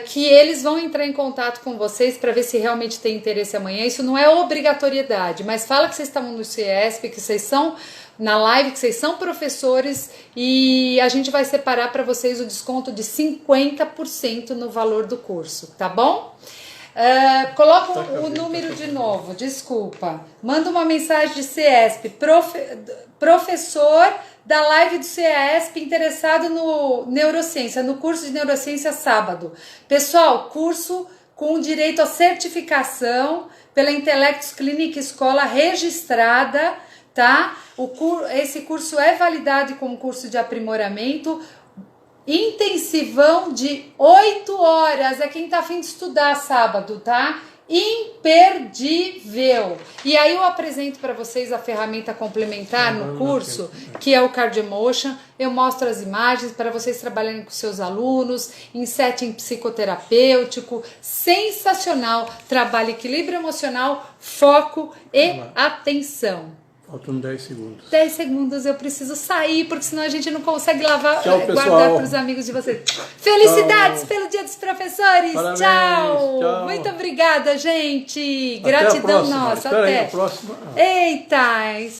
que eles vão entrar em contato com vocês para ver se realmente tem interesse amanhã. Isso não é obrigatoriedade, mas fala que vocês estão no CIESP, que vocês são na live, que vocês são professores, e a gente vai separar para vocês o desconto de 50% no valor do curso, tá bom? Coloca o número de novo, desculpa. Manda uma mensagem de CIESP, professor da live do CIESP interessado no neurociência, no curso de neurociência sábado. Pessoal, curso com direito à certificação pela Intelectus Clínica Escola registrada, tá? Esse curso é validado como curso de aprimoramento. Intensivão de 8 horas, é quem tá a fim de estudar sábado, tá? Imperdível! E aí eu apresento para vocês a ferramenta complementar no curso, que é o Cardiomotion. Eu mostro as imagens para vocês trabalharem com seus alunos, em setting psicoterapêutico, sensacional, trabalho equilíbrio emocional, foco e atenção. Faltam 10 segundos. 10 segundos, eu preciso sair, porque senão a gente não consegue lavar, tchau, guardar para os amigos de vocês. Felicidades pelo Dia dos Professores! Parabéns, tchau! Muito obrigada, gente! Gratidão nossa! Até a próxima. Eita!